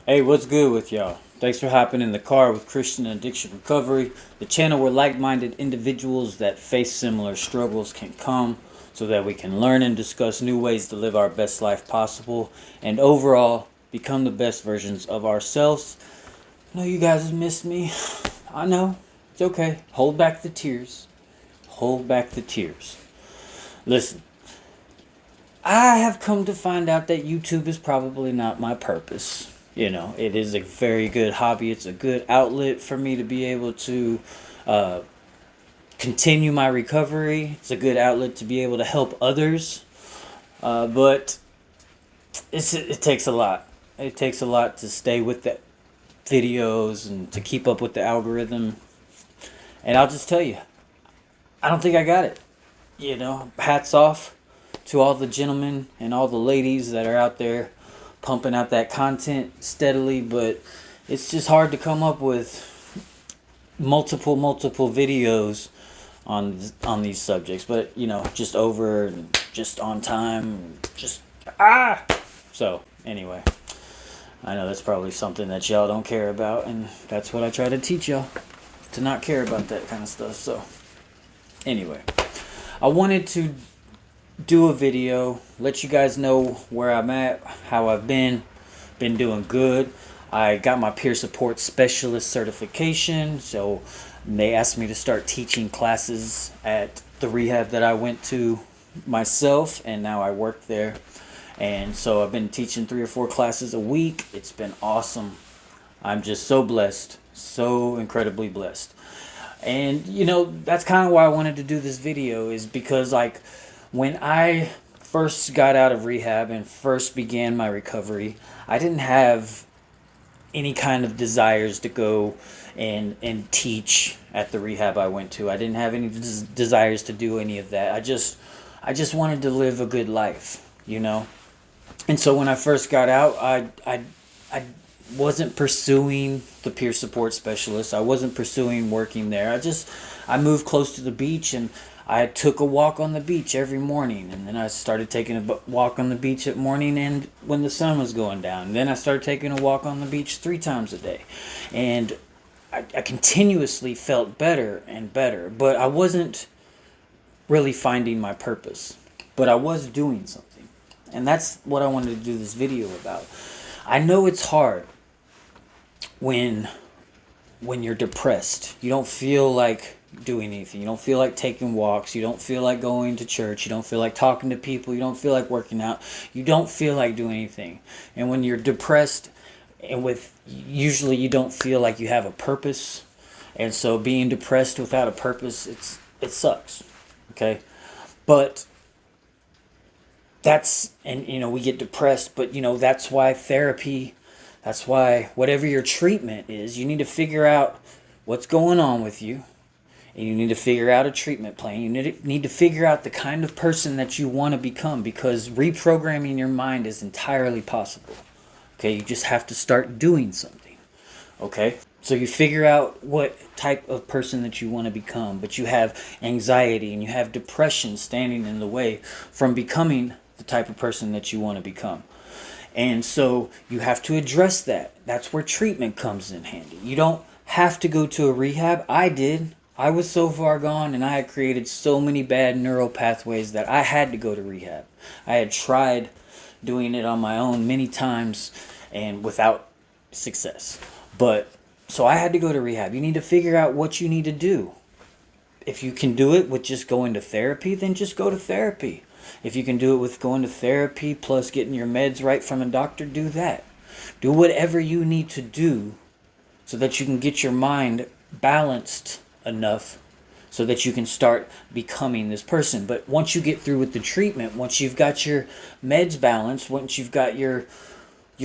Hey, what's good with y'all? Thanks for hopping in the car with Christian Addiction Recovery, the channel where like minded individuals that face similar struggles can come so that we can learn and discuss new ways to live our best life possible and overall become the best versions of ourselves. I know you guys have missed me. I know. It's okay. Hold back the tears. Hold back the tears. Listen, I have come to find out that YouTube is probably not my purpose. It is a very good hobby. It's a good outlet for me to be able to uh, continue my recovery. It's a good outlet to be able to help others. But it takes a lot. It takes a lot to stay with the videos and to keep up with the algorithm. And I'll just tell you, I don't think I got it. Hats off to all the gentlemen and all the ladies that are out there pumping out that content steadily, but it's just hard to come up with multiple videos on these subjects. But just over and just on time, just so anyway, I know that's probably something that y'all don't care about, and that's what I try to teach y'all, to not care about that kind of stuff. So anyway, I wanted to do a video, let you guys know where I'm at, how I've been doing good. I got my peer support specialist certification, so they asked me to start teaching classes at the rehab that I went to myself, and now I work there. And so I've been teaching 3 or 4 classes a week. It's been awesome. I'm just so blessed, so incredibly blessed. And that's kind of why I wanted to do this video, is because when I first got out of rehab and first began my recovery, I didn't have any kind of desires to go and teach at the rehab I went to. I didn't have any desires to do any of that. I just wanted to live a good life. And so when I first got out, I wasn't pursuing the peer support specialist. I wasn't pursuing working there. I moved close to the beach, and I took a walk on the beach every morning, and then I started taking a walk on the beach at morning and when the sun was going down. And then I started taking a walk on the beach 3 times a day. And I continuously felt better and better, but I wasn't really finding my purpose. But I was doing something. And that's what I wanted to do this video about. I know it's hard when you're depressed. You don't feel like doing anything. You don't feel like taking walks. You don't feel like going to church. You don't feel like talking to people. You don't feel like working out. You don't feel like doing anything. And when you're depressed, usually you don't feel like you have a purpose. And so being depressed without a purpose, it sucks. Okay? But we get depressed, but that's why therapy, that's why whatever your treatment is, you need to figure out what's going on with you. And you need to figure out a treatment plan. You need to figure out the kind of person that you want to become, because reprogramming your mind is entirely possible. Okay, you just have to start doing something. Okay, so you figure out what type of person that you want to become, but you have anxiety and you have depression standing in the way from becoming the type of person that you want to become. And so you have to address that. That's where treatment comes in handy. You don't have to go to a rehab. I did. I was so far gone, and I had created so many bad neural pathways that I had to go to rehab. I had tried doing it on my own many times and without success. But so I had to go to rehab. You need to figure out what you need to do. If you can do it with just going to therapy, then just go to therapy. If you can do it with going to therapy plus getting your meds right from a doctor, do that. Do whatever you need to do so that you can get your mind balanced enough so that you can start becoming this person. But once you get through with the treatment, once you've got your meds balanced, once you've got your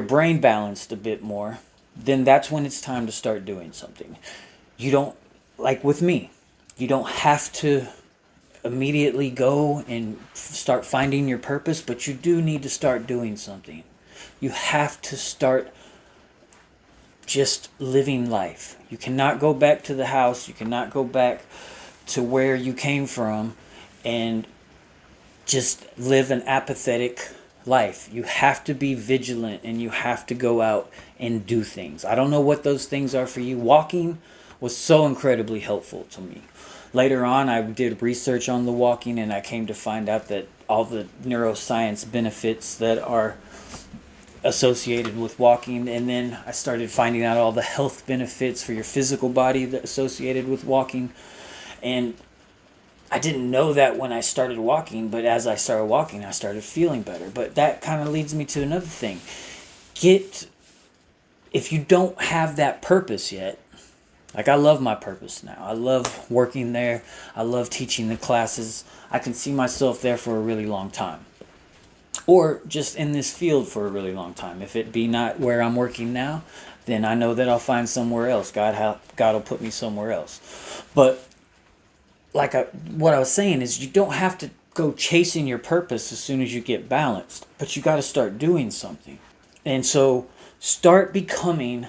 brain balanced a bit more, then that's when it's time to start doing something. You don't, like with me, you don't have to immediately go and start finding your purpose, but you do need to start doing something. You have to start just living life. You cannot go back to the house. You cannot go back to where you came from and just live an apathetic life. You have to be vigilant and you have to go out and do things. I don't know what those things are for you. Walking was so incredibly helpful to me. Later on, I did research on the walking and I came to find out that all the neuroscience benefits that are associated with walking, and then I started finding out all the health benefits for your physical body that associated with walking. And I didn't know that when I started walking, but as I started walking, I started feeling better. But that kind of leads me to another thing. If you don't have that purpose yet, like I love my purpose now. I love working there. I love teaching the classes. I can see myself there for a really long time. Or just in this field for a really long time. If it be not where I'm working now, then I know that I'll find somewhere else. God will put me somewhere else. But what I was saying is you don't have to go chasing your purpose as soon as you get balanced, but you got to start doing something. And so start becoming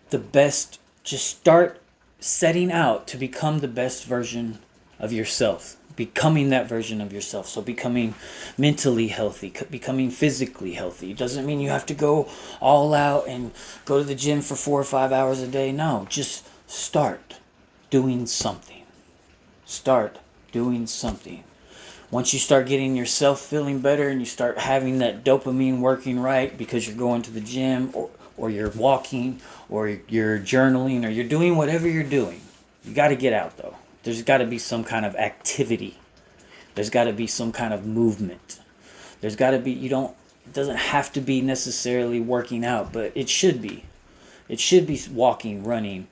the best. Just start setting out to become the best version of yourself. Becoming that version of yourself. So becoming mentally healthy, becoming physically healthy. It doesn't mean you have to go all out and go to the gym for 4 or 5 hours a day. No, just start doing something. Start doing something. Once you start getting yourself feeling better and you start having that dopamine working right because you're going to the gym or you're walking or you're journaling or you're doing whatever you're doing, you got to get out though. There's got to be some kind of activity. There's got to be some kind of movement. There's got to be, it doesn't have to be necessarily working out, but it should be. It should be walking, running,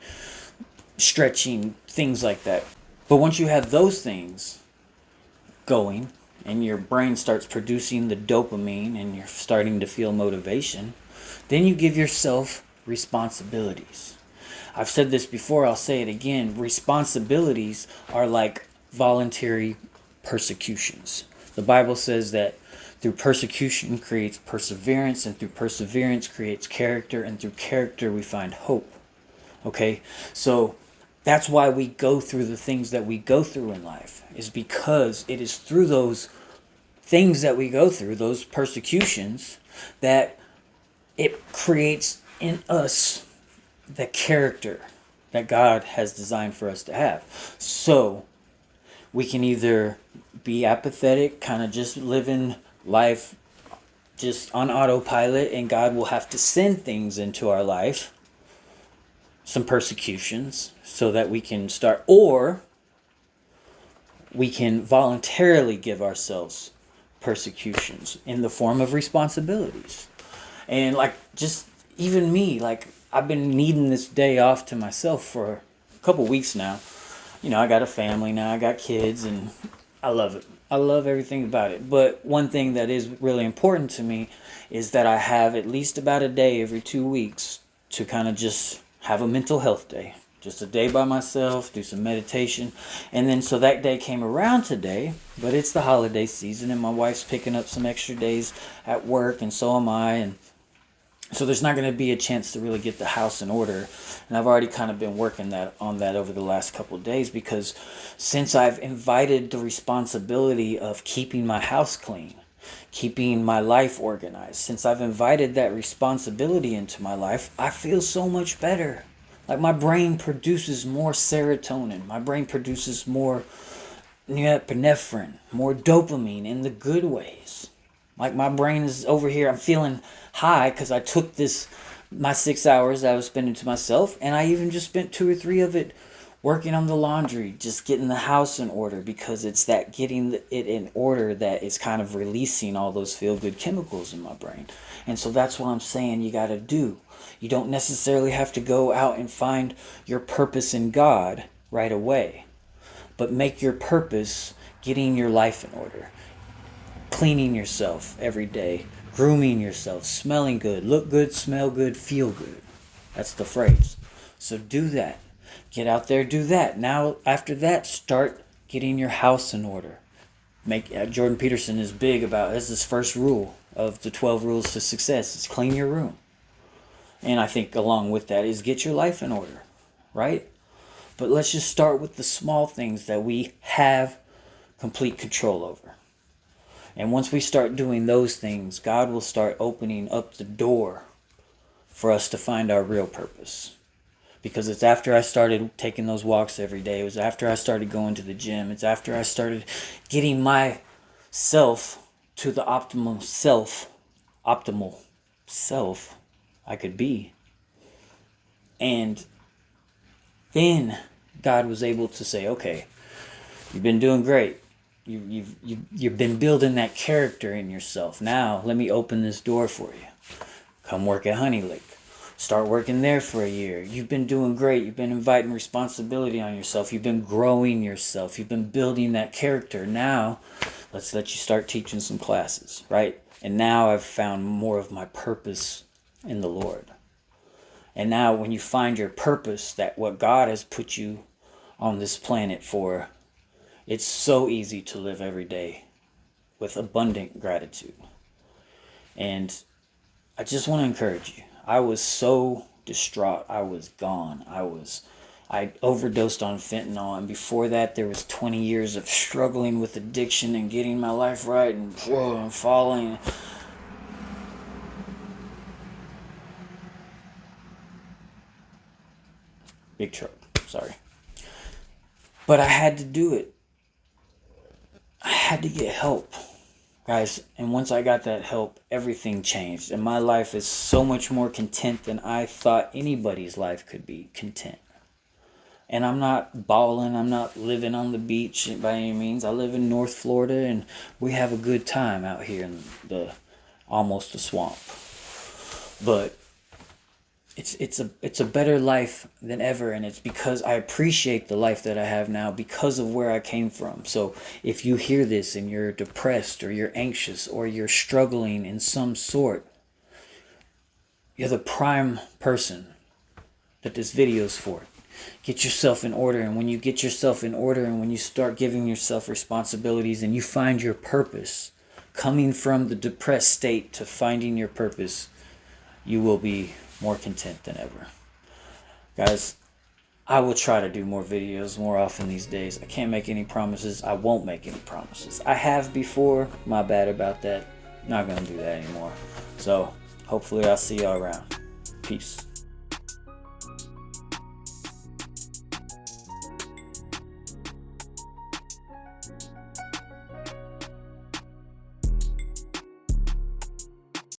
stretching, things like that. But once you have those things going and your brain starts producing the dopamine and you're starting to feel motivation, then you give yourself responsibilities. I've said this before, I'll say it again. Responsibilities are like voluntary persecutions. The Bible says that through persecution creates perseverance, and through perseverance creates character, and through character we find hope. Okay? So that's why we go through the things that we go through in life, is because it is through those things that we go through, those persecutions, that it creates in us the character that God has designed for us to have. So we can either be apathetic, kind of just living life just on autopilot, and God will have to send things into our life, some persecutions, so that we can start, or we can voluntarily give ourselves persecutions in the form of responsibilities. And just even me, I've been needing this day off to myself for a couple weeks now. I got a family now, I got kids, and I love it. I love everything about it. But one thing that is really important to me is that I have at least about a day every 2 weeks to kind of just have a mental health day. Just a day by myself, do some meditation. And then so that day came around today, but it's the holiday season and my wife's picking up some extra days at work, and so am I. And so there's not going to be a chance to really get the house in order. And I've already kind of been working on that over the last couple of days, because since I've invited the responsibility of keeping my house clean, keeping my life organized, since I've invited that responsibility into my life, I feel so much better. My brain produces more serotonin. My brain produces more norepinephrine, more dopamine in the good ways. My brain is over here, I'm feeling high because I took my 6 hours that I was spending to myself, and I even just spent 2 or 3 of it working on the laundry, just getting the house in order, because it's that getting it in order that is kind of releasing all those feel-good chemicals in my brain. And so that's what I'm saying you got to do. You don't necessarily have to go out and find your purpose in God right away, but make your purpose getting your life in order. Cleaning yourself every day, grooming yourself, smelling good, look good, smell good, feel good. That's the phrase. So do that. Get out there, do that. Now, after that, start getting your house in order. Jordan Peterson is big about, that's his first rule of the 12 rules to success, is clean your room. And I think along with that is get your life in order, right? But let's just start with the small things that we have complete control over. And once we start doing those things, God will start opening up the door for us to find our real purpose. Because it's after I started taking those walks every day. It was after I started going to the gym. It's after I started getting myself to the optimal self I could be. And then God was able to say, okay, you've been doing great. You've been building that character in yourself. Now let me open this door for you. Come work at Honey Lake. Start working there for a year. You've been doing great. You've been inviting responsibility on yourself. You've been growing yourself. You've been building that character. Now, let's let you start teaching some classes, right? And now I've found more of my purpose in the Lord. And now when you find your purpose, that what God has put you on this planet for, it's so easy to live every day with abundant gratitude. And I just want to encourage you. I was so distraught. I was gone. I overdosed on fentanyl, and before that there was 20 years of struggling with addiction and getting my life right and falling. Big truck, sorry. But I had to do it. I had to get help. Guys, and once I got that help, everything changed. And my life is so much more content than I thought anybody's life could be content. And I'm not balling. I'm not living on the beach by any means. I live in North Florida, and we have a good time out here in almost the swamp. But it's a better life than ever, and it's because I appreciate the life that I have now because of where I came from. So if you hear this and you're depressed or you're anxious or you're struggling in some sort, you're the prime person that this video is for. Get yourself in order, and when you get yourself in order and when you start giving yourself responsibilities and you find your purpose, coming from the depressed state to finding your purpose, you will be more content than ever. Guys, I will try to do more videos more often these days. I can't make any promises. I won't make any promises. I have before. My bad about that. Not going to do that anymore. So, hopefully I'll see y'all around. Peace.